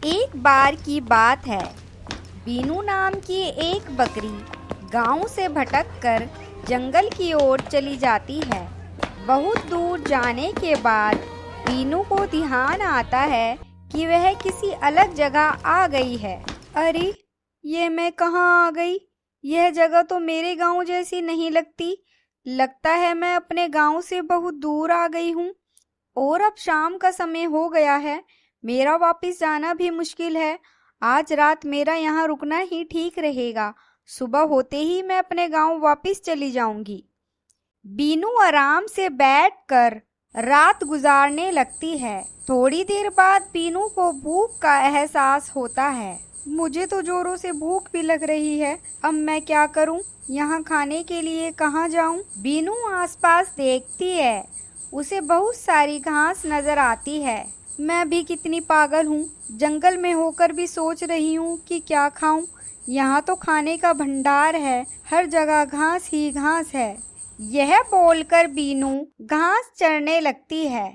एक बार की बात है। बीनू नाम की एक बकरी गांव से भटककर जंगल की ओर चली जाती है। बहुत दूर जाने के बाद बीनू को ध्यान आता है कि वह किसी अलग जगह आ गई है। अरे, ये मैं कहाँ आ गई? यह जगह तो मेरे गांव जैसी नहीं लगती। लगता है मैं अपने गांव से बहुत दूर आ गई हूँ। और अब शाम का समय हो गया है। मेरा वापस जाना भी मुश्किल है। आज रात मेरा यहाँ रुकना ही ठीक रहेगा। सुबह होते ही मैं अपने गांव वापस चली जाऊंगी। बीनू आराम से बैठकर रात गुजारने लगती है। थोड़ी देर बाद बीनू को भूख का एहसास होता है। मुझे तो जोरों से भूख भी लग रही है। अब मैं क्या करूं? यहाँ खाने के लिए कहाँ जाऊं? बीनू आसपास देखती है। उसे बहुत सारी घास नजर आती है। मैं भी कितनी पागल हूँ, जंगल में होकर भी सोच रही हूँ कि क्या खाऊं। यहाँ तो खाने का भंडार है, हर जगह घास ही घास है। यह बोलकर बीनू घास चरने लगती है।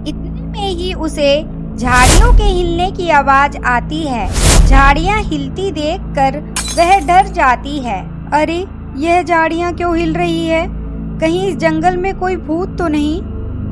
इतने में ही उसे झाड़ियों के हिलने की आवाज आती है। झाड़ियाँ हिलती देखकर वह डर जाती है। अरे, यह झाड़ियाँ क्यों हिल रही है? कहीं इस जंगल में कोई भूत तो नहीं?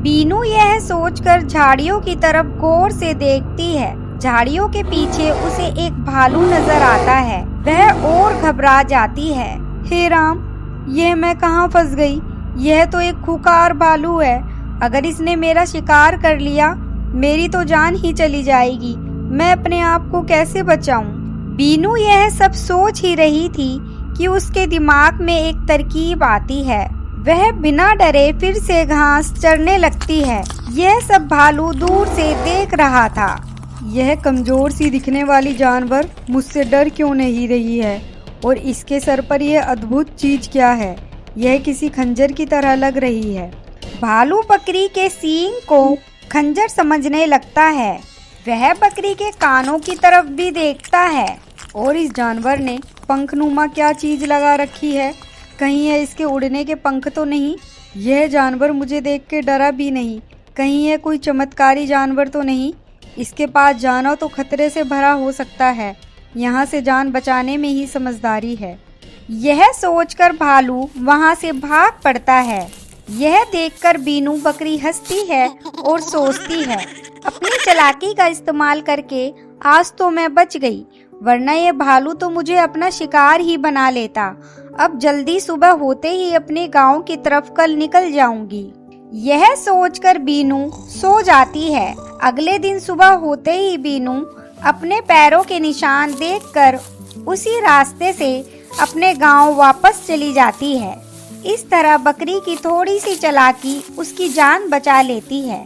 बीनू यह सोचकर झाड़ियों की तरफ गौर से देखती है। झाड़ियों के पीछे उसे एक भालू नजर आता है। वह और घबरा जाती है। हे राम, यह मैं कहाँ फंस गई? यह तो एक खूंखार भालू है। अगर इसने मेरा शिकार कर लिया, मेरी तो जान ही चली जाएगी। मैं अपने आप को कैसे बचाऊं? बीनू यह सब सोच ही रही थी कि उसके दिमाग में एक तरकीब आती है। वह बिना डरे फिर से घास चरने लगती है। यह सब भालू दूर से देख रहा था। यह कमजोर सी दिखने वाली जानवर मुझसे डर क्यों नहीं रही है? और इसके सर पर यह अद्भुत चीज क्या है? यह किसी खंजर की तरह लग रही है। भालू बकरी के सींग को खंजर समझने लगता है। वह बकरी के कानों की तरफ भी देखता है। और इस जानवर ने पंखनुमा क्या चीज लगा रखी है? कहीं यह इसके उड़ने के पंख तो नहीं? यह जानवर मुझे देख के डरा भी नहीं। कहीं यह कोई चमत्कारी जानवर तो नहीं? इसके पास जाना तो खतरे से भरा हो सकता है। यहाँ से जान बचाने में ही समझदारी है। यह सोचकर भालू वहाँ से भाग पड़ता है। यह देखकर बीनू बकरी हंसती है और सोचती है, अपनी चालाकी का इस्तेमाल करके आज तो मैं बच गई, वरना यह भालू तो मुझे अपना शिकार ही बना लेता। अब जल्दी सुबह होते ही अपने गांव की तरफ कल निकल जाऊंगी। यह सोचकर बीनू सो जाती है। अगले दिन सुबह होते ही बीनू अपने पैरों के निशान देखकर उसी रास्ते से अपने गांव वापस चली जाती है। इस तरह बकरी की थोड़ी सी चालाकी उसकी जान बचा लेती है।